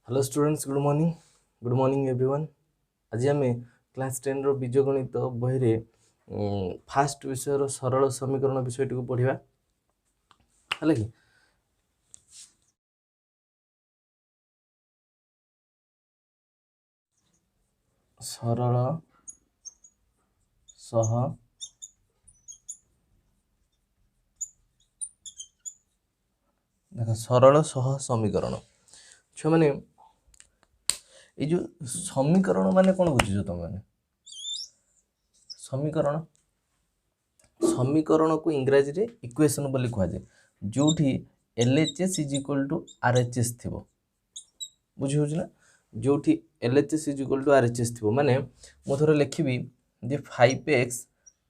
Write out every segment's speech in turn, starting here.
Hello students, good morning everyone. आज आम class 10 रो बीजगणित बही रे फास्ट विषय सरल समीकरण विषय टी पढ़ा है कि सरल सह देख सरल सह समीकरण छुआ मैंने ये जो समीकरण माने कौन बुझीज तुम मैंने समीकरण समीकरण को इंग्राजी रे इक्वेशन बोली कह जाए जोठी LHS is equal to RHS थी बुझी हो ना जोठी LHS is equal to RHS थी माने मु थोड़ा लिखी जे 5x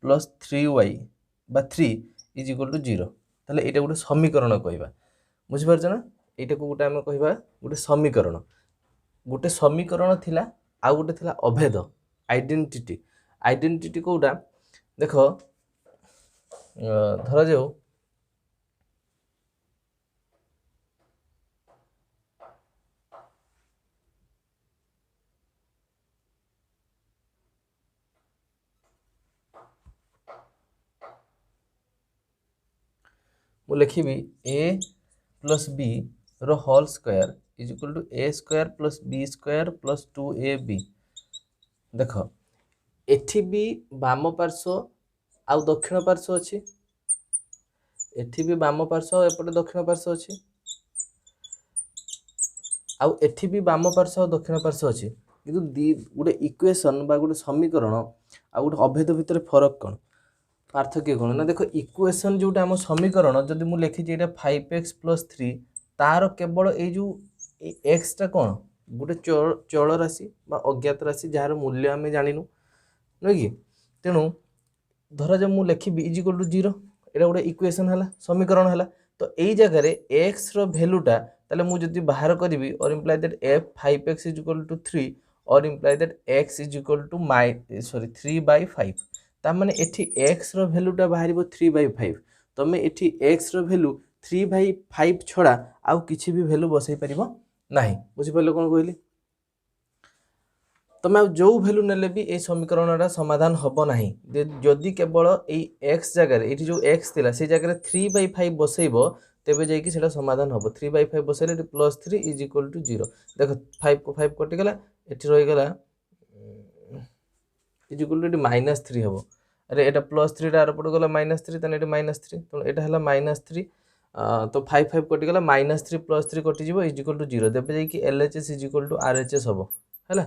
प्लस 3y बा 3 इज इक्वल टू 0 ताले एटा गोटे समीकरण कहबा बुझी पारछ ना एटा को गोटे हम कहबा गोटे समीकरण थिला आ गोटे थिला अभेद आइडेंटिटी कोटा देख धरा जाओ मु लिखी a प्लस b रो whole square is equal to a square plus b square plus 2ab देख एठी भी वाम पार्श्व आउ दक्षिण पार्श्व अच्छी एठी भी वाम पार्श्व एपटे दक्षिण पार्श्व अच्छी आउ एठी भी वाम पार्श्व दक्षिण पार्श्व अच्छी किंतु गोटे इक्वेशन बा गोटे समीकरण आ गोटे अभेद भितर फरक कौन पार्थक्य कौन ना देख इक्वेशन जोटा आम समीकरण जदि मु लिखी ये 5x प्लस 3 तार केवल ये जो एक्स टा कौन गोटे चल राशि बा अज्ञात राशि जार मूल्य आम जानिनु नुह कि तेणु धर जो मुझे लिखी इज इक्वल टू 0 एटा गोटे इक्वेशन है समीकरण है तो यही जगह एक्स रैल्यूटा ताले मुझे जब बाहर करी और imply that if 5x is equal to 3 और imply that x is equal to 3/5 तार एठी एक्स रैल्यूटा बाहर 3/5 तुम एठी एक्स रैल्यू 3/5 छड़ा आउ किसी भी वैल्यू बसई पार ना बुझिपारे कौन कहली तुम जो वैल्यू नेले भी ये समीकरण समाधान हम ना जदि केवल एक्स जगह ये जो एक्स थिला से जगह 3/5 बसैब तेबे जाइए सेटा समाधान हम 3/5 बसैले प्लस 3 इज इक्वल टू 0 देख 5 को 5 कटिगला ये रहीगला इज इक्वल टू -3 हम अरे एटा प्लस 3 आर पट गला -3 तेना ये -3 तो यहाँ है -3 तो 5 5 कटिगला -3 प्लस 3 कटिज इज इक्वल टू 0 तेबे जाइए LHS is equal to RHS हम है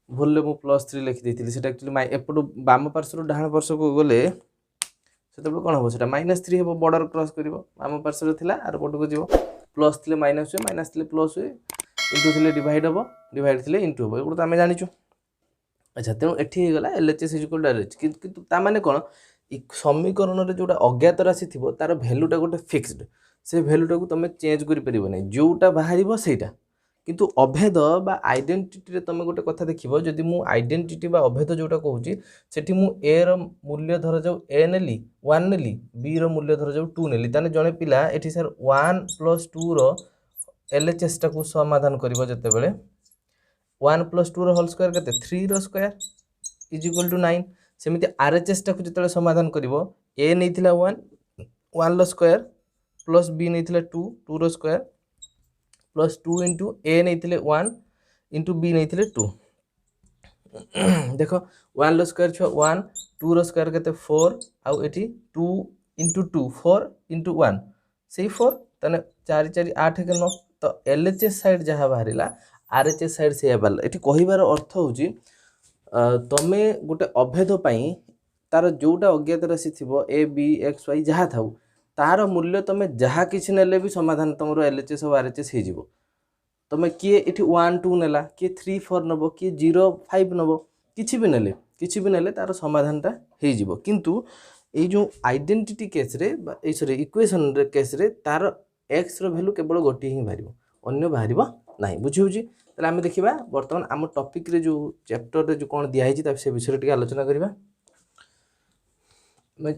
भूल मु प्लस 3 लिखी से एक्चुअली एपटू बाम पार्श्व डाण पार्श्व को गले से कौन हम से -3 हम बॉर्डर क्रॉस कर बाम पार्श्व थी आर पट को जीव प्लस थे माइनस हुए माइनस थे प्लस हुए इंटू थे डिवाइड हम डिवाइड थे इंटू हम ये तो आम जाचु अच्छा तेणु ये गला LHS is equal to RHS किंतु ताने कौन समीकरण में जोटा अज्ञात राशि थी तार भैल्यूटा गोटे फिक्सड से भैल्यूटा को तुम चेंज कर जोटा बाहर सेटा किंतु अभेद बा आइडेंटिटी तुम गोटे कथा देखिबो जदि मु आइडेंटिटी बा अभेद जोटा कहूची सेठी मु ए रो मूल्य धर जाऊ ए नेली 1 नेली बी रो मूल्य धर जाऊ 2 नेली ताने जने पिला एठी सर 1 प्लस 2 रो LHS टा को समाधान करिवो जते बेले 1 प्लस 2 रो होल स्क्वायर केते 3 रो स्क्वायर इज इक्वल टू 9 सेमिति RHS टा को जते समाधान करिवो ए नेथिला 1 रो स्क्वायर प्लस बी नेथिला 2 रो स्क्वायर प्लस 2 इंटू ए नहीं 1 इंटू बी नहीं 2 देख 1 रो स्क्वायर छुआ 1 2 रो स्क्वायर के 4 आउ एटी 2 इंटू 2 4 इंटू 1 से 4 तने 4 4 8 के 9 तो LHS साइड जहाँ बाहर RHS साइड से बाहर ये कहबार अर्थ हूँ तुम गोटे अभेद तार जोटा अज्ञात राशि थी A B X Y जहाँ था तार मूल्य तुम जहाँ किसी नेले भी समाधान तुम LHS और RHS हो तुम किए ये 1 2 नेला किए 3 4 नब किए 0 5 नब किसी भी नेले तार समाधानटा हो किंतु ये जो आइडेंटिटी केस रे सॉरी इक्वेशन रे केस रे तार एक्स रो वैल्यू केवल गोटे ही बाहर अन्य बाहर ना बुझी होची ताले आमे देखिबा वर्तमान आम टॉपिक रे जो चैप्टर रे जो कोन दिया है से विषय टिके आलोचना करबा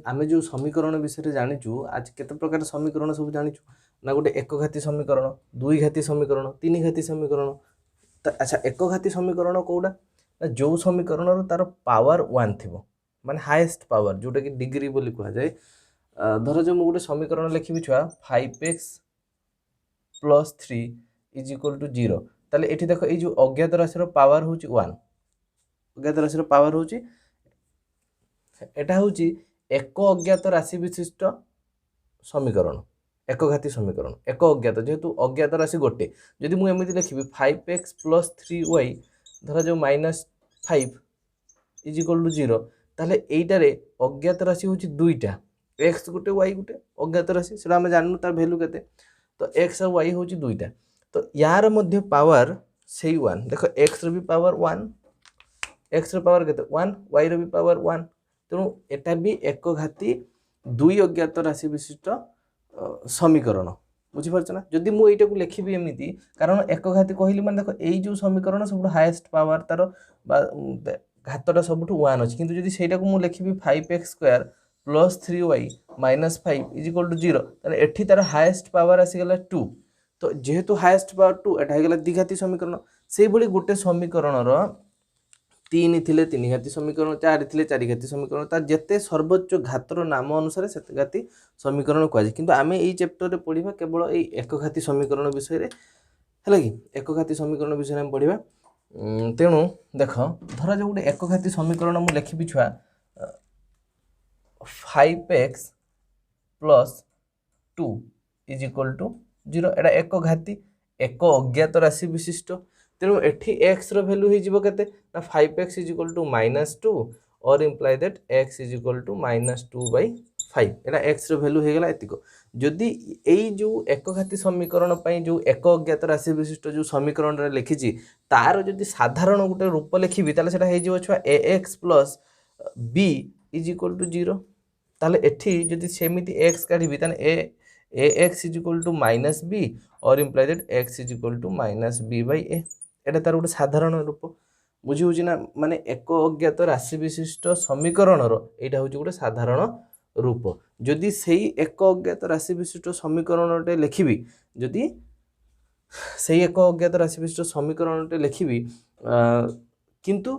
आम जो समीकरण विषय जाचु आज केते प्रकार समीकरण सब जाचु ना गोटे एक घाती समीकरण, दुई घाती समीकरण, तीन घाती समीकरण। अच्छा एक घाती समीकरण कौटा ना जो समीकरण तार पावर 1 थिबो माने हाईएस्ट पावर जोटा कि डिग्री बोली कहा जाए। धर जो गोटे समीकरण लिखी छुआ 5x + 3 = 0 ताले एठी देखो ये जो अज्ञात राशि पावर हूँ 1 अज्ञात राशि पावर हूँ एटा हूँ एक अज्ञात राशि विशिष्ट समीकरण एक घाती समीकरण एक अज्ञात जेहेतु अज्ञात राशि गोटे जदि मुझे एमती लिखी 5x + 3y धर जो -5 = 0 ताले एइटारे अज्ञात राशि हूँ दुईटा x गोटे y गोटे अज्ञात राशि से आम जानू तार भैल्यू केते तो x और y हूँ दुईटा तो यार मध्य पावर से 1 देख x रो भी पावर 1 x रो पावर केते 1 y रो भी पावर 1 तेणु एटा भी एक घाती दुई अज्ञात राशि विशिष्ट समीकरण बुझीपार ना जदि मुझे यहाँ लिखी एमती कारण एक घाती कहली मैंने देख यही जो समीकरण सब हाएस्ट पावर तार घातटा सब 1 अच्छी किंतु जदि सेटा को मुझे लिखी 5x² + 3y - 5 = 0 ताले एठी तार हाएस्ट पावर आसीगला 2 तो जेहेतु हाएस्ट पावर 2 एटा होगला द्विघाती समीकरण से भली गोटे समीकरण 3 थिले 3 घाती समीकरण 4 थिले 4 घाती समीकरण तार जेते सर्वोच्च घातर नाम अनुसार सेते घाती समीकरण कह जाए किंतु आमे एई चैप्टर रे पढिबा केवल एई एक घाती समीकरण विषय रे हैला कि एक घाती समीकरण विषय रे हम पढिबा तेणु देख धर जो गोटे एक घाती समीकरण मु लिखि छुआ 5x + 2 = 0 एटा एक घाती एक अज्ञात राशि विशिष्ट तेणु एठी x रो वैल्यू हो केते ना 5x = -2 और imply that x = -2/5 Etah x row value हो गला एतिको जदि एई जो एक घाती समीकरण पई जो एक अज्ञात राशि विशिष्ट जो समीकरण रे लिखि छी तार जदि साधारण गोटे रूप लिखिबी ताले सेटा हे जिवो छुआ ax + b = 0 ताले एठी जदि सेमिति x काढिबी ताने ax = -b और इम्प्लाई दैट x = -b/a एटा तार गोटे साधारण रूप बुझी होची ना माने एक अज्ञात राशि विशिष्ट समीकरण रो एटा होची गोटे साधारण रूप जदि सेही एक अज्ञात राशि विशिष्ट समीकरण टे लिखिबी जदि सेही एक अज्ञात राशि विशिष्ट समीकरण टे लिखिबी किंतु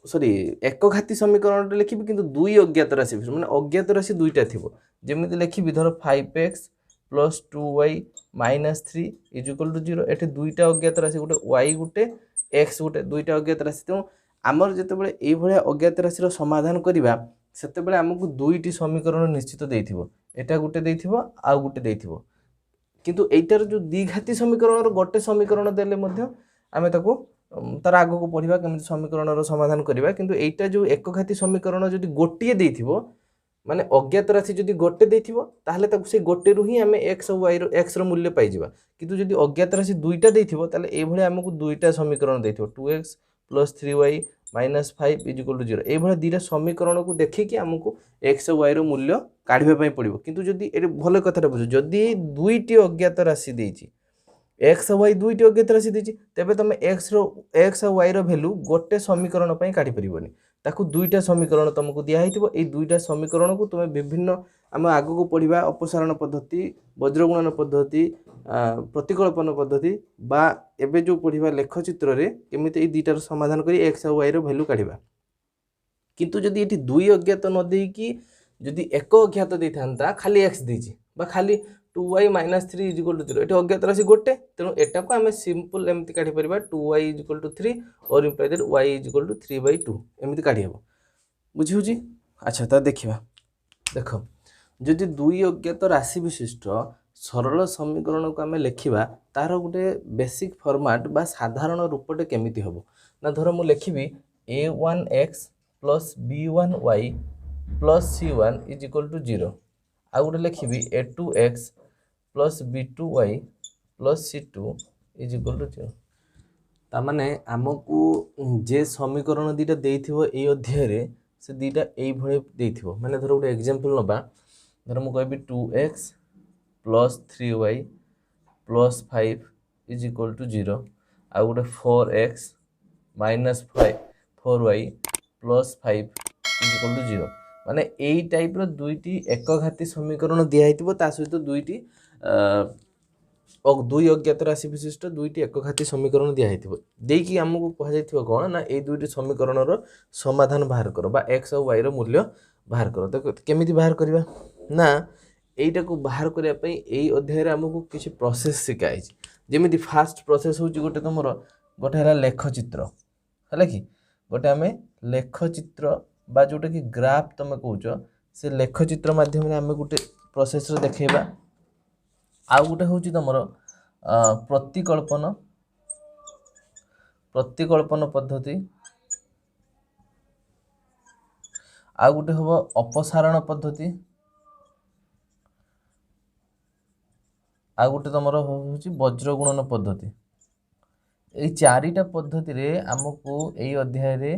सॉरी एक घाती समीकरण टे लिखिबी किंतु दुई अज्ञात राशि माने अज्ञात राशि दुईटा थिबो जेमिति लिखिबी धर 5x + 2y - 3 = 0 एठी दुईटा अज्ञात राशि गोटे y गोटे x गोटे दुईटा अज्ञात राशि तेणु आमर जेतेबेले एई भलिया अज्ञात राशि रो समाधान करिबा सेतेबेले हमकु दुईटी समीकरण निश्चित देइथिबो एटा गोटे देइथिबो आ गोटे देइथिबो किंतु एइटार जो द्विघाती समीकरण रो गोटे समीकरण देले मध्य आमे ताको तार आगो को पढ़िबा केमिति समीकरण रो समाधान करिबा किंतु एइटा जो एक घाती समीकरण जदि गोटिए देइथिबो माने अज्ञात राशि जदि गोटे देइथिबो ताहले ताको से गोटे रु ही आमे x और y रो x रो मूल्य पाइ जिबा किंतु जदि अज्ञात राशि दुईटा देइथिबो ताहले ए भली हमकु दुईटा समीकरण देइथिबो 2x + 3y - 5 = 0 ए भली दुईटा समीकरण को देखि कि हमकु x और y रो मूल्य काढिबा पई पड़िबो किंतु जदि ए भले कथाटा बुझ जदि दुईटी अज्ञात राशि देइछि x और y दुईटी अज्ञात राशि देइछि तेबे तमे x और y रो वैल्यू गोटे समीकरण पई काढि परिबोनी ताकू दुईटा समीकरण तुमको दिया हेतिबो ए दुईटा समीकरण को तुमे विभिन्न आम आगु को पढ़िबा अपसारण पद्धति वज्रगुणन पद्धति प्रतिकल्पन पद्धति बा एबे जो पढ़िबा लेखचित्र रे केमिति ए दुईटार समाधान करी x और y रो वैल्यू काढिबा किंतु जदि एठी दुई अज्ञात न देई कि जदि एक अज्ञात देइथांता खाली x देइछि बा खाली 2y - 3 = 0 एठी अज्ञात राशि गोटे तेणु एटा को आमे सिंपल एमति काढि परिबा 2y = 3 और इम्प्लाई दैट y = 3/2 एमति काढि हेबो बुझी होची। अच्छा ता देखिबा देखो जदि दुई अज्ञात राशि विशिष्ट सरल समीकरण को आमे लिखिबा तार गोटे बेसिक फॉर्मेट बा साधारण रूपटे केमिति हबो ना धर मु लिखिबी a1x + b1y + c1 = 0 आ गोटे लिखिबी a2x + b2y + c2 = 0 ता माने हमकु जे समीकरण दीटा देइथिबो ए अध्याय रे से दीटा एई भळे देइथिबो माने धर गोटे एग्जांपल नबा धर मु कहबी 2x + 3y + 5 = 0 आ गोटे 4x - 4y + 5 = 0 माने एई टाइप रो दुईटी एकघाती समीकरण दिया हितबो ता सहित दुईटी दुई अज्ञात राशि विशिष्ट दुईटी एकघाती समीकरण दिया हितबो देकी हमकु कह जायथिबो कोन ना ए दुईटी समीकरण रो समाधान बाहर करो बा x और y रो मूल्य बाहर करो। तो केमिति बाहर करबा ना एटा को बाहर करिया पई एई अध्याय रे हमकु किछि प्रोसेस सिखाई छि। जेमिति फास्ट प्रोसेस होची गोटे तमरो गोटे हला लेख चित्र हला कि गोटे हमें लेख चित्र बा जोटा कि ग्राफ तमे कहउचो से लेख चित्र माध्यम रे हमें गोटे प्रोसेस रे देखैबा। आ गोटे होची तमरो प्रतिकल्पन पद्धति आ गोटे हबो अपसारण पद्धति आ गोटे तमरो होची वज्र गुणन पद्धति। এই চারিটা পদ্ধতিরে আমকু এই অধ্যায়ে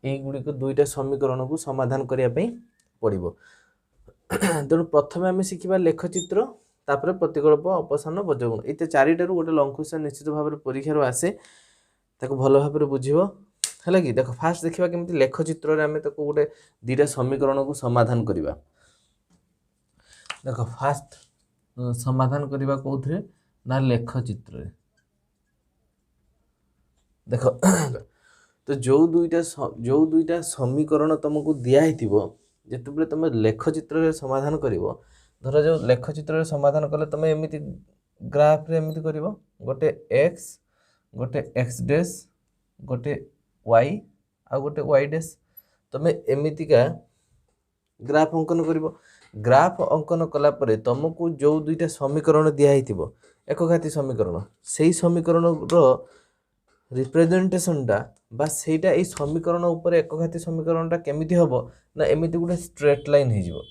এইগুড়িক দুইটা সমীকরণ को समाधान करिया पई पड़िबो। तेणु प्रथमे आम शिखा लेखचित्र तापर प्रतिकल्प अपसारण वज्रगुण ये चारिटारू गोटे लंग क्वेश्चन निश्चित भाव में परीक्षा आसे ताको भल भाव में बुझिबो हैला कि देखो फास्ट देखिबा केमति लेखचित्र रे आमे ताको गोटे दुईटा समीकरण को समाधान करिबा। देखो फास्ट समाधान करिबा कोथरे ना लेखचित्र रे देखो तो जो दुईटा समीकरण तुमको दिया हिथिबो जेतबे तुम लेखचित्र रे समाधान करिवो धर जो लेखचित्र रे समाधान कले तुम एमिति ग्राफ रे एमिति करिवो गोटे x डैश गोटे y आ गोटे y डैश तुम एमितिका ग्राफ अंकन करिवो। ग्राफ अंकन कला परे तुमको जो दुईटा समीकरण दिया हिथिबो एकघाती समीकरण सेही समीकरण रो रिप्रेजेंटेशन टा बा सेटा ए समीकरण ऊपर एकघाती समीकरण टा केमिति हबो ना एमिति गुटे स्ट्रेट लाइन हे जिवो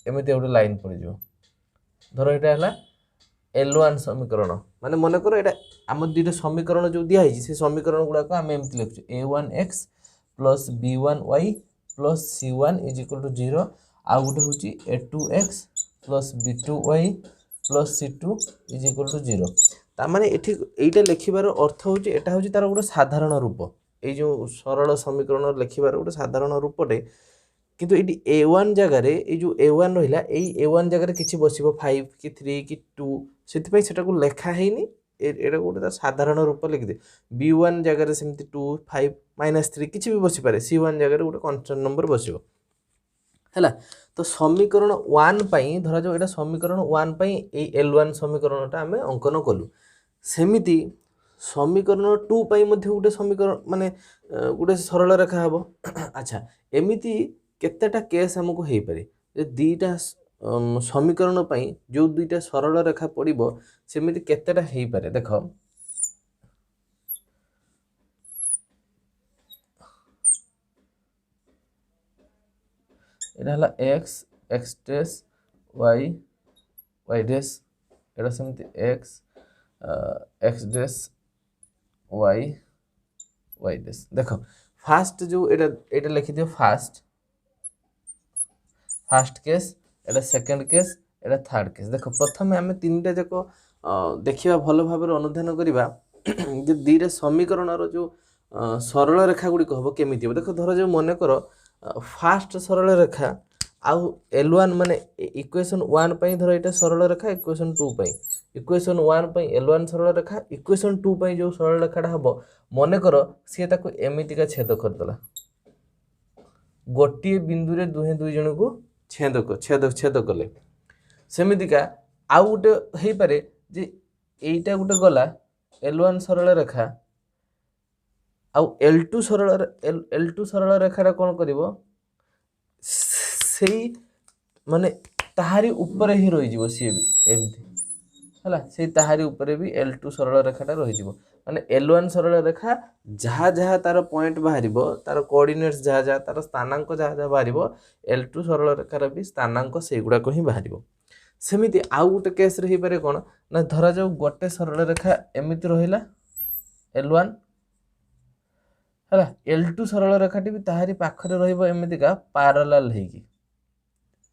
एमिति गुटे लाइन पड़ जिवो। धर एटा हला L1 समीकरण माने मन करो एटा हम दुईटा समीकरण जो दिया हिची से समीकरण गुडा को हम एमिति लिखछु a1x plus b1y plus c1 = 0 आ गुटे होची a2x plus b2y plus c2 = 0। ता माने एठी एटा लिखिबार अर्थ होची एटा होची तार गोटे साधारण रूप ए जो सरल समीकरण लिखिबार गोटे साधारण रूपटे किंतु एटी a1 जगह रे ए जो a1 रहिला ए a1 जगह रे किछि बसिबो 5 कि 3 कि 2 सेति पई सेटा को लेखा हेनी एटा गोटे तार साधारण रूप लिखि दे b1 जगह रे सेमति 2 5 -3 किछि भी बसि पारे c1 जगह रे गोटे कांस्टेंट नंबर बसिबो हैला। तो समीकरण 1 पई धरा जो एटा समीकरण 1 पई ए L1 समीकरणटा हमें अंकन कलु सेमिति समीकरण 2 पई मध्ये गोटे समीकरण माने गोटे सरल रेखा हबो। अच्छा एमिति केतेटा केस हमकु हेई पारे जे दुईटा समीकरण पई जो दुईटा सरल रेखा पड़िबो सेमिति केतेटा हेई पारे देखो एटा हला x डैश y डैश एटा सेमिति x डैश y डैश देखो फास्ट जो एटा लिखि दियो फास्ट केस एटा सेकंड केस एटा थर्ड केस। देखो प्रथमे हमें तीनटा जको देखिबा भल भाव रे अनुध्यान करिबा जे दुईटा समीकरण रो जो सरल रेखा गुडी कहबो केमिति हो। देखो धर जो मन करो फास्ट सरल रेखा आउ L1 माने इक्वेशन 1 पई धर एटा सरल रेखा इक्वेशन 2 पई इक्वेशन 1 पई L1 सरल रेखा इक्वेशन 2 पई जो सरल रेखाटा हबो मन करो से ताको एमिति का छेद कर दला गोटी बिंदु रे दुई जण को छेद कले सेमिति का आउ गोटे हेई पारे जे एटा गोटे गला L1 सरल रेखा आउ L2 सरल रेखा कोन करिवो सेही माने ताहारी ऊपर ही रही जीवो सी भी एमती हला से ताहारी ऊपर भी L2 सरल रेखाटा रही जीवो माने L1 सरल रेखा जहा जहा तार पॉइंट बाहरिबो तार कोऑर्डिनेट्स जहा जहा तार स्थानांक जहा जहा बाहरिबो L2 सरल रेखार भी स्थानांक सेगुडा को ही बाहरिबो। सेमिति आउ गोटे केस रे ही पारे कोन ना धरा जाऊ गोटे सरल रेखा एमिति रहिला L1 हला L2 सरल रेखाटी भी ताहारी पाखरे रहिबो एमिति का पैरेलल हेकी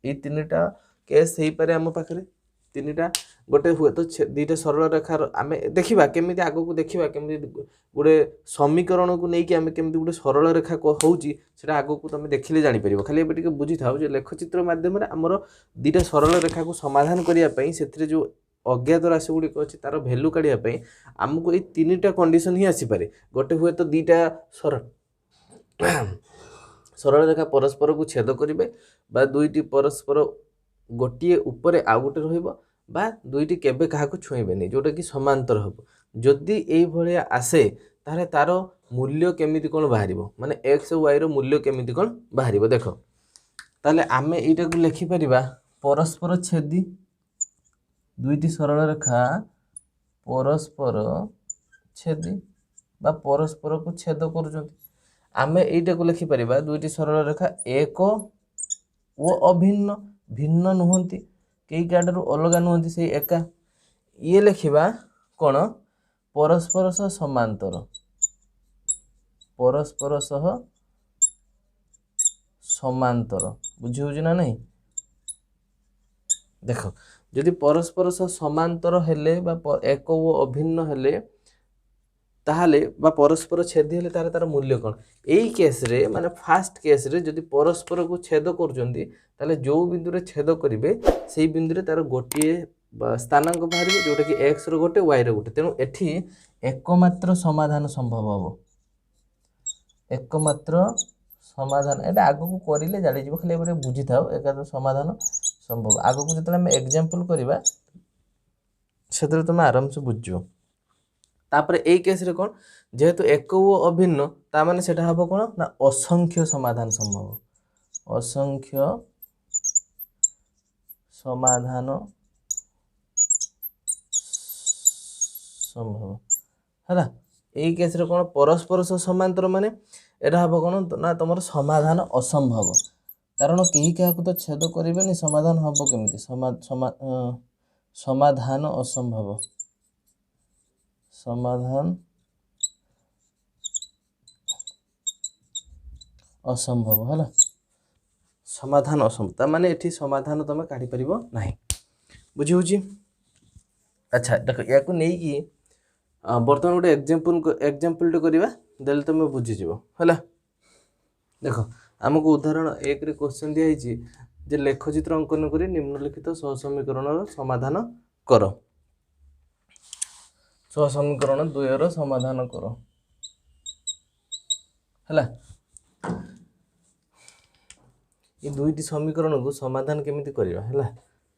ए तीनटा केस हेई पारे हम पाखरे तीनटा गोटे हुए तो दुईटा सरल रेखार आम देखा केमी आग को देखा केमी गोटे समीकरण को लेकिन आम केमी गोटे सरल रेखा होची से आग को तुम देखिले जापर खाली ए बुझी था लेखचित्र मध्यम आमर दुईटा सरल रेखा को समाधान करने से जो अज्ञात राशि गुड़िक अच्छे तार भैल्यू काढ़ापी आमको ये तीन कंडीशन ही आसीपे गोटे हुए तो दुईटा सरल रेखा परस्पर को छेद करेंगे बा दुईटी परस्पर गोटे उपर आउ गोटे रहा दुईटी केबे क्या छुईबेनि जोटा कि समांतर हम जदि ये आसे तारे तार मूल्य केमिति कौन बाहर माने एक्स वाई रो मूल्य केमिति कौन बाहर देख ताले आमे एटा को लिखि परिबा परस्पर छेदी दुईटी सरल रेखा परस्पर छेदी बा परस्पर को छेद करुचंती आमे एटा को लिखि परिबा दुईटी सरल रेखा एक वो अभिन्न भिन्न नुहंती कई काडरू अलग नुहंती से एका ये लिखिबा कौन परस्पर सह समांतर परस्पर सह समांतर बुझी होची ना नहीं देख जदि परस्पर सह समांतर हेले बा एक वो अभिन्न हेले ताहले बा परस्पर छेद हेले तार मूल्य कौन यही केस रे माने फास्ट केस रे जदि परस्पर को छेद करुचंती ताले जो बिंदु रे छेद करिवे सेही बिंदु रे तार गोटिए स्थानांक बाहर जोटा कि एक्स रो गोटे वाई रो गोटे तेणु एठी एकमात्र समाधान संभव हम एकमात्र समाधान एटा आग को करिले जानि जीव खाली एबरे बुझी थाओ एकमात्र समाधान संभव आग को जतले हम एग्जांपल करबा सेतरे तुम आराम से बुझियो तापर ए केस रे कोन जेहेतु एक वो अभिन्न ता माने सेटा हबो कोन ना असंख्य समाधान संभव असंख्य समाधान संभव है यही केस रे कोन परस्पर सह समांतर माने एटा हबो कोन ना तुमर समाधान असंभव कारण केही क्या तो छेद करेनि समाधान हम केमिति समाधान असंभव समाधान असंभव है समाधान असंभव माने एठी समाधान तुम काढ़ी परिबो नाही बुझी होची अच्छा देखो या को नहीं कि बर्तमान गोटे एग्जांपल करवा देले तुम बुझी जीवो हला देखो आमको उदाहरण एक रे क्वेश्चन दिया हिची जे लेखचित्र अंकन करी निम्नलिखित सहसमीकरण समाधान कर सहसमीकरण 2 रो समाधान कर हला ये दुईटी समीकरण को समाधान केमिति करबा हला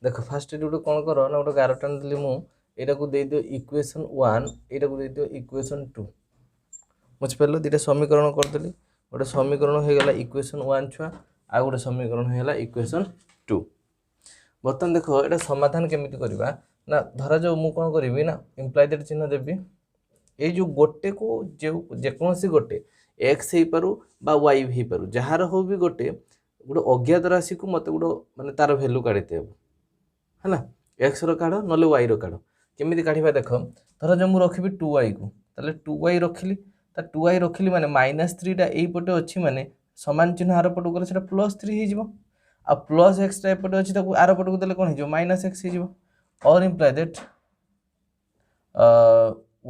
देखो फास्ट गोटे कौन कर ना गोटे गार टान देली मु एटा को दे दियो इक्वेशन 1 एटा को दे दियो इक्वेशन 2 बुझ परलो दुईटा समीकरण कर देली गोटे समीकरण हो गला इक्वेशन 1 छुआ आ गोटे समीकरण हो गला इक्वेशन 2 बर्तमान देखो एटा समाधान केमिति करबा ना धरा जो मु कोन करबी ना इंप्लाइ दैट चिन्ह देबी ए जो गोटे को जे कोनसी गोटे x हे पारु बा y हे पारु जहार हो भी गोटे अज्ञात राशि को मत गोटे माने तार वैल्यू काढीते है ना x रो काढ नले y रो काढ केमिति काढिबा देखो धरा जो मु रखिबी 2y को ताले 2y रखिली ता 2y रखिली माने -3 टा एई पटे अछि माने समान चिन्ह आर पटो गले सेटा +3 हे जिवो आ +x टा एपटे अछि ताको आर पटो देले कोन हे जिवो -x हे जिवो और imply that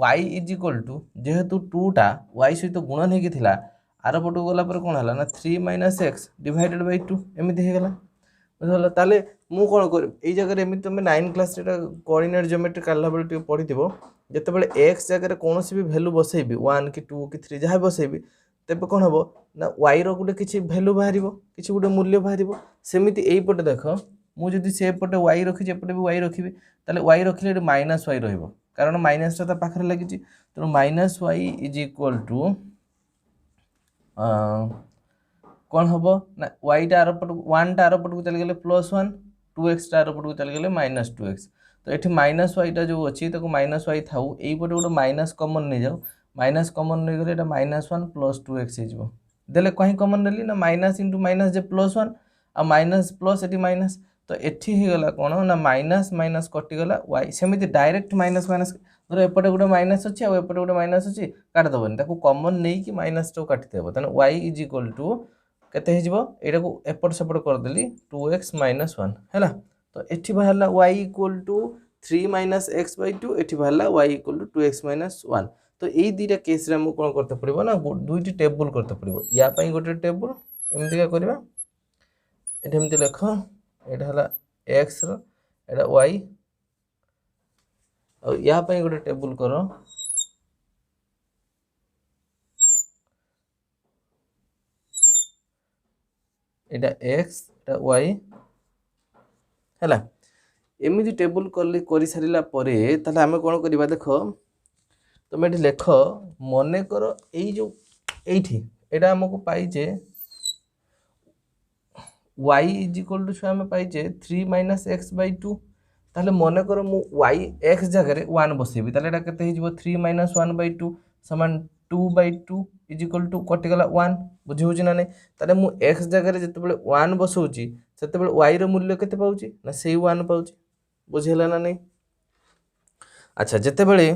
y is equal to जेहेतु 2 टा y सहित गुणन हे कि थिला आर पटो गला पर कोन हला ना 3 - x डिवाइडेड बाय 2 एमिति हे गला बुझला ताले मु कोन कर एई जगह रे एमिति तुम 9 क्लास रे कोऑर्डिनेट ज्योमेट्री काला बेले टे पढिथिबो जते बेले x जगह रे कोनोसी भी वैल्यू बसैबी 1 कि 2 कि 3 जहा बसैबी तेबे कोन हबो ना y रो गुटे किछि वैल्यू बाहरिबो किछि गुटे मूल्य बाहरिबो सेमिति एई पटे देखो मु जदि से पटे y रखि जे पटे भी y रखिबी ताले y रखिले -y रहइबो कारण माइनस ता पाखरे लागि छि तो -y इज इक्वल टू कौन हम ना y टा आर पट 1 टा आर पट को चल गले +1 2x टा आर पट को चल गले -2x तो एठी -y टा जो अछि ताको -y थाउ एई पटे गोटे माइनस कॉमन नै जाऊ माइनस कॉमन नै गले एटा -1 + 2x हे जिवो देले कहीं कॉमन नेली ना माइनस इंटू माइनस जे +1 आ माइनस प्लस एटी माइनस तो एठी हे गला कोन ना माइनस माइनस कटि गला y सेमिति डायरेक्ट माइनस माइनस धर एपटे गोटे माइनस अछि आ एपटे गोटे माइनस अछि काट दबन ताको कॉमन नै कि माइनस तो काटि देबो तने y इज इक्वल टू केते हे जिवो एटा को एपट सेपट कर देली 2x - 1 हैला तो एठी बाहरला y equal to 3 minus x by 2 ये बाहर Y equal to 2x minus 1 तो यही दुईटा केस रे हमको कौन करते पड़ो ना दुईटी टेबल करते पड़ो या गोटे टेबल एमती करवा ये लिख यहाँ एक्स रा वाई और या गोटे टेबल कर एटा एक्स एटा वाई है एमती टेबल कर सारा ताले आम कौन करवा देख तुम ये लेख मन कर ये आमको पाइजे y इज इक्वल टू आम पाइजे 3 माइनस एक्स बै 2 ताले मन कर मु y x जगह 1 बसेबी ताले एटा केते हिजबो 3 माइनस 1 बै 2 समान 2 बै 2 इज इक्वल टू कटिगला 1 बुझी होची ना नहीं ताले मु x जगह जते बेले 1 बसौची सेते बेले y रो मूल्य केते पाउची ना सेही 1 पाउची बुझेला ना नहीं। अच्छा जते बेले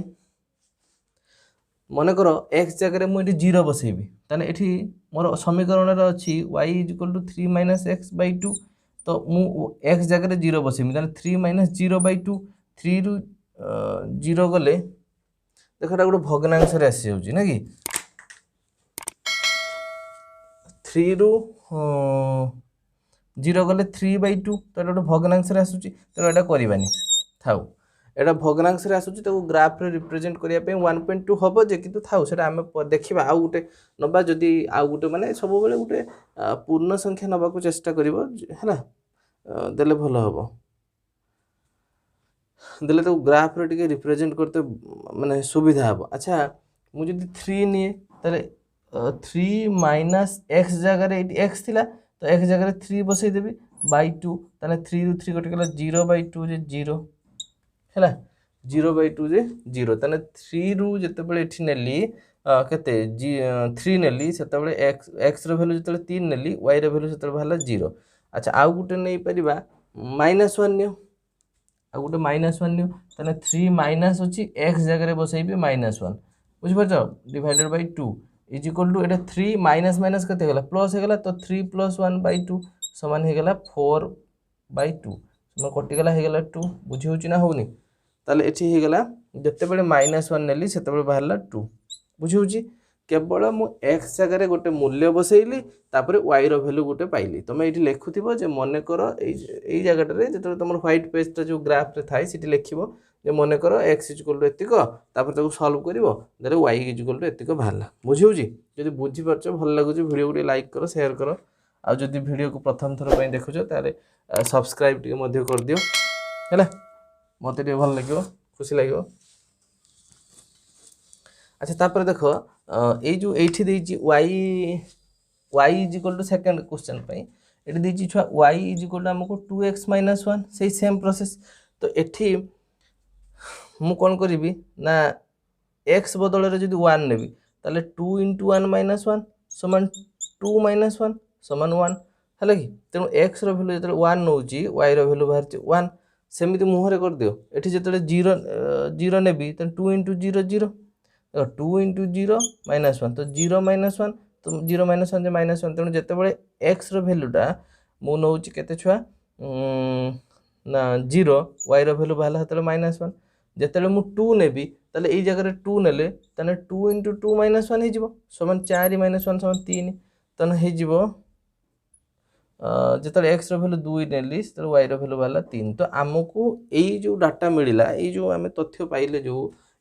मन कर x जगह मुझे 0 बसेबी ताने एठी मोर समीकरण रे अछि y is equal to 3 minus x by 2 तो मु x जगह 0 बसेबी ताने 3 माइनस 0 बै 2 3 रु 0 गले देख एटा गोटे भग्नांश रे आसी जाउची ना कि 3 रु 0 गले 3 बै 2 तो एटा गोटे भग्नांश रे आसुची तो एटा करिबानी थाउ एटा भग्नांश रे आसुची तो ग्राफ रे रिप्रेजेंट करिया पे 1.2 हबो जे किंतु थाउ सेटा हम देखिबा आ गुटे नबा जदी आ गुटे माने सब बेले गुटे पूर्ण संख्या नबा को चेष्टा करिवो हैला देले भलो हबो देले तो ग्राफ रे टिके रिप्रेजेंट करते माने सुविधा हबो। अच्छा मु जदी 3 निए तले 3 माइनस x जगह रे x थिला तो x जगह रे 3 बसै देबी बाय 2 तने 3 रु 3 कटि गेला 0 बाय 2 जे 0 है 0 बै 2 जे 0 तने 3 रु जते बेले एठी नेली केते 3 नेली सेते बेले x रो वैल्यू जते 3 नेली y रो वैल्यू सेते बाहला 0। अच्छा आउ गुटे नै परिबा -1 नियो आ गुटे -1 नियो तने 3 माइनस अछि x जगह रे बसैबी -1 बुझि परछो divided by 2 is equal to एटा 3 माइनस माइनस केते गेला प्लस हे गेला तो 3 + 1 बाय 2 समान हे गेला 4 बाय 2 समान कटि गेला हे गेला 2 बुझि होची ना होनी ताले एठी हे गेला जते बेले -1 नेली सेते बेले बाहरला 2 बुझी होची केवल मु x जगह रे गोटे मूल्य बसैली तापरे y रो वैल्यू गोटे पाइली तमे एठी लेखुथिबो जे मने करो एई जगह रे जते तमर व्हाइट पेज ता जो ग्राफ रे थाई सिटी लेखिबो जे मने करो x इक्वल टू एतिको तापर ताको सॉल्व करिवो देले y इक्वल टू एतिको बाहरला बुझी होची जदि बुझी परछो भल लागुची वीडियो को लाइक करो शेयर करो आ जदि वीडियो को प्रथम थर पई देखुछो ताले सब्सक्राइब टिके मध्ये कर दियो हैला मत भल लगे खुशी लगे। अच्छा तापर देख ये जो ये y is equal to second question ये देती छुआ y इज इक्वल टू आमको 2x माइनस 1 से सेम प्रोसेस तो एठी मु कौन करी ना x बदल रे जदि 1 नेबी ताले 2 * 1 - 1 समान 2 - 1 समान 1 है कि तेणु x रो वैल्यू जते 1 नौची y रो वैल्यू बाहर 1 सेमिति मुहरे कर दियो एठी जते 0 नेबी त 2 * 0 0 2 * 0 - 1 तो 0 - 1 तो 0 - 1 जे -1 तेणु जते बळे x रो वैल्यूटा मु नौची केते छुआ ना 0 y रो वैल्यू बाहला हतले -1 जते मु 2 नेबी तले एई जगह रे 2 नेले तने 2 * 2 - 1 हे जिवो समान 4 - 1 समान 3 तने हे जिवो जिते एक्स वैल्यू 2 नेली वाई वैल्यू बाहर 3 तो आमको यही जो डाटा मिलला ये जो आम तथ्य पाइले जो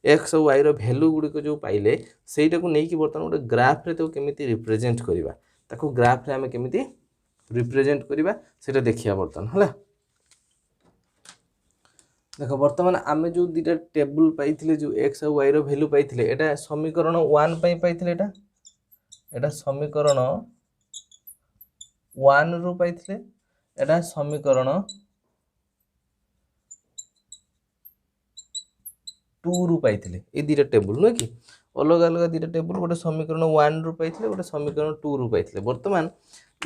एक्स और वाई वैल्यू गुड़िक जो पाइले सेटा को लेकिन बर्तमान गोटे ग्राफ रे तो केमिति रिप्रेजेंट करवा ताको ग्राफ रे आम केमिति रिप्रेजेंट करवा सेटा देखिया बर्तमान है देख बर्तमान आम जो दुटा टेबल पाइथिले जो एक्स और वाई वैल्यू पाइथिले एटा समीकरण 1 पई पाइथिले एटा समीकरण 1 रु पाइथिले एटा समीकरण 2 रु पाइथिले ए दुटा टेबल नु कि अलग अलग दुटा टेबल गोटे समीकरण 1 रु पाइथिले गोटे समीकरण 2 रु पाइथिले बर्तमान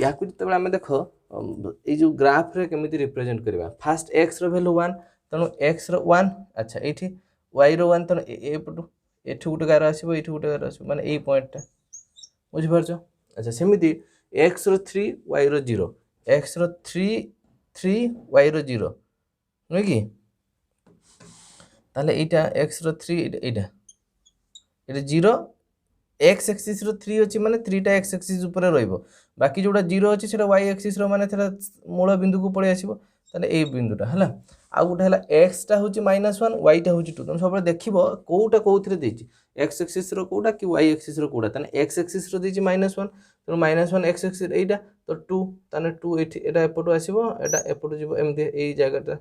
याकु जते आमे देख ए जो ग्राफ रे केमिति रिप्रेजेंट करबा फर्स्ट x रो वैल्यू 1 तनो x रो 1 अच्छा एठी y रो 1 तनो ए पटु एठी गुटे गार आसीबो एठी गुटे गार आसीबो माने ए पॉइंट टा बुझि परछो अच्छा सेमिति x रो 3 y रो 0 x रो 3 3 y रो 0 नु कि ताले एटा x रो 3 एटा एटा 0 x एक्सिस रो 3 अछि माने 3 टा x एक्सिस ऊपर रहइबो बाकी जोडा 0 अछि सेटा y एक्सिस रो माने थेला मूल बिंदु को पळे आसीबो ताले ए बिंदुटा हला आ गुटे हला x टा होची -1 y टा होची 2 तन सबले देखिबो कोउटा कोउथरे देची x एक्सिस रो कोउटा कि y एक्सिस रो कोउटा तने x एक्सिस रो देची -1 तो -1 x एक्सिस एटा तो 2 तने 2 एठी एटा एपटो आसीबो एटा एपटो जिवो एमते एई जागाटा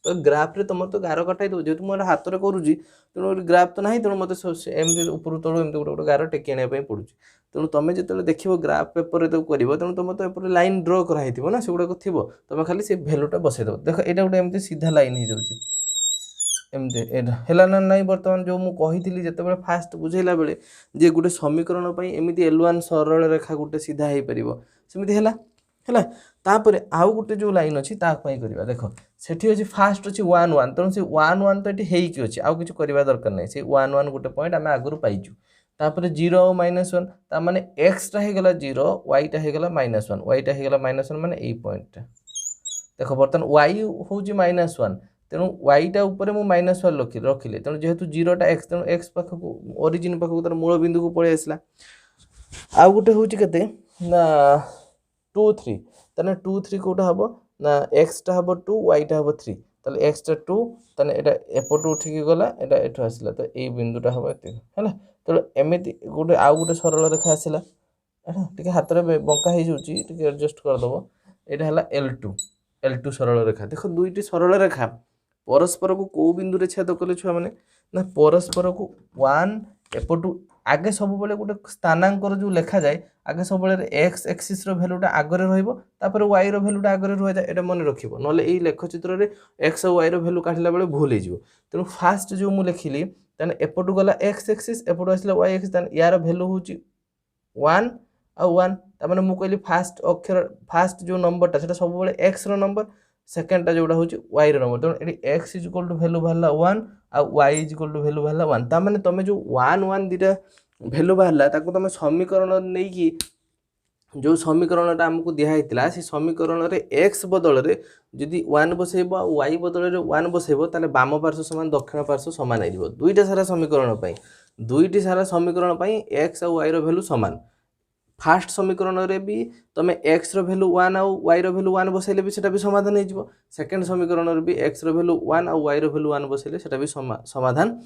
तो ग्राफ रे तुम तो गार कटाई दो जे तुम हाथ रे करूजी तेणु ग्राफ तो नहीं तेणु मत एमती ऊपर तलू एमती गोटे गोटे गार टेकी आने पड़ुଛି तेणु तुम जो देखो ग्राफ पेपर तो कर तेणु तुम तो एपटे लाइन ड्र कराई ना से गुड़ाक थी तुम खाली से भैल्यूटा बसईदेव देख यहाँ गोटे एमती सीधा लाइन हो जाऊँगी एमती है ना नहीं बर्तमान जो मुझे जिते फास्ट बुझेला बेले जे गोटे समीकरण एमती L1 सरल रेखा गोटे सीधा हो पार सेमती है तापर आउ गोटे जो लाइन अच्छी करवा देख सेठी अच्छी फास्ट अच्छी 1 1 तेणु से 1 1 तो ये होइकी अच्छे आउ किसी करवा दरकार नहीं से 1 1 गोटे पॉइंट आम आगु पाइचु तापर 0 और -1 ता माने x टा हो गला 0 y टा हो गला -1 y टा हो गला -1 माने ए पॉइंट देख बर्तमान y होची -1 तेणु y टा ऊपर मु -1 रखिले तेणु जेहेतु 0 टा x तेणु x पाखक ओरिजिन पाखक तार मूल बिंदु को पळे आसला आउ गोटे होची केते ना 2 3 तने 2 3 कोटा हबो ना x टा हबो 2 y टा हबो 3 ताले x टा 2 तने एटा एपट उठी के गला एटा एठो आसला तो ए बिंदुटा हबो एते हैला तो एमिति गोटे आउ गोटे सरल रेखा आसला हैला टिके हाथ रे बंका हे जोची टिके एडजस्ट कर दबो एटा हला L2 सरल रेखा देखो दुईटी सरल रेखा परस्पर को को बिंदु रे छेद कले छुआ माने ना परस्पर को 1 एपटू आगे सब बेले गोटे स्थानांकर जो लेखा जाए आगे सब बेले x एक्सिस रो वैल्यूटा आगरे रहइबो तापर y रो वैल्यूटा आगरे रह जाए एटा मन रखिबो नले एई लेख चित्र रे x और y रो वैल्यू काटिला बेले भूल हे जिवो तेनु फास्ट जो मु लिखिली तने एपटू गला x एक्सिस एपटू आसला y एक्सिस तने यार वैल्यू होची 1 और 1 ता माने मु कहली फास्ट अक्षर फास्ट जो नंबरटा सेटा सब बेले x रो नंबर सेकंड टा जोडा होची y रो नंबर तो एटी x वैल्यू भाला 1 आ y वैल्यू भाला 1 ता माने तमे जो 1 1 दिटा वैल्यू बाहरला ताको तमे समीकरण नै कि जो समीकरणटा हमको दिया हेतिला से समीकरण रे x बदल रे जदि 1 बसैबो आ y बदल रे 1 बसैबो ताले वाम पार्श्व समान दक्षिण पार्श्व समान आइबो दुईटा सारा समीकरण पई दुईटी सारा समीकरण पई x और y रो वैल्यू समान फास्ट समीकरण रे भी तमे x रो वैल्यू 1 और y रो वैल्यू 1 बसैले भी सेटा भी समाधान हे जिवो सेकंड समीकरण रे भी x रो वैल्यू 1 और y रो वैल्यू 1 बसैले सेटा भी समाधान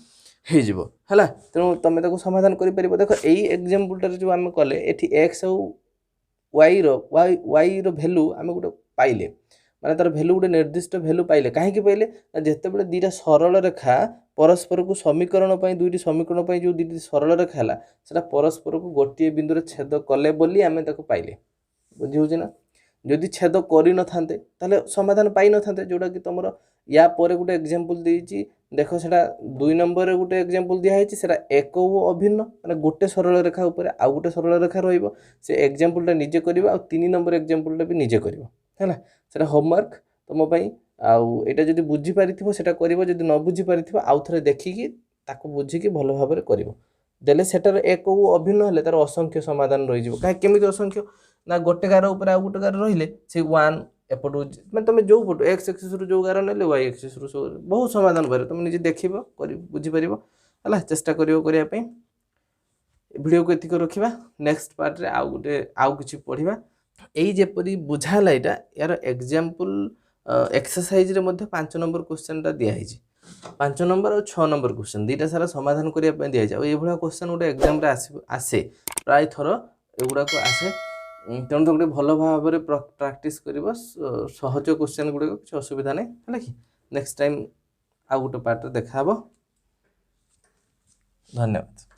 हे जिवो हला तेणु तमे ताको समाधान करि परिबो देखो एई एग्जांपल टर जो हम कले एठी x और y रो वैल्यू आमे गुटे पाइले माने तार वैल्यू गुटे निर्दिष्ट वैल्यू पाइले काहे कि पाइले जेते बेले दीटा सरल रेखा परस्पर को समीकरण पई दुईटी समीकरण पई जो दीटी सरल रेखा हला सेटा परस्पर को गोटिए बिंदु रे छेद कले बोली आमे ताको पाइले बुझी होची ना जदि छेद करि न थांते ताले समाधान पाइ न थांते जोडा कि तमरो या परे गुटे एग्जांपल देइची देखो सेटा 2 नंबर रे गुटे एग्जांपल दिया हेची सेटा एक ओ अभिन्न माने गोटे सरल रेखा ऊपर आ गुटे सरल रेखा रहइबो से एग्जांपल टा निजे करबा आ 3 नंबर एग्जांपल टा भी निजे करबो हैला सेटा होमवर्क तम पई आ एटा जदि बुझी पारिथिबो सेटा करबो जदि न बुझी पारिथिबो आउ थरे देखिकी ताको बुझी की भलो भाबरे करबो देले सेटार एक ओ अभिन्न हले तार असंख्य समाधान रहि जिवो काहे केमिति असंख्य ना गोटे गार ऊपर आ गोटे गार रहिले से 1 एपटू मैं तुम जो पटो एक्स एक्सिस रु जो गार नेले वाई एक्सिस रु बहुत समाधान करे तुम निजे देखिबो बुझी परिबो हला चेष्टा करियो करिया पे वीडियो को एतिक रखिबा नेक्स्ट पार्ट रे आउ किछि पढिबा एई जेपरि बुझाला एटा यार एग्जांपल एक्सरसाइज रे मध्ये 5 नंबर क्वेश्चन टा दिया हिची 5 नंबर और 6 नंबर क्वेश्चन दीटा सारा समाधान करिया पे दिया जाय ए भला क्वेश्चन गोटे एग्जाम रे आसे प्राय थरो एगुडा को आसे तेणु तो गोटे भल भाव में प्रैक्टिस कर सहज क्वेश्चन गुड़ाक किसी असुविधा नहीं है कि नेक्स्ट टाइम आउ गोटे पार्ट देखा धन्यवाद।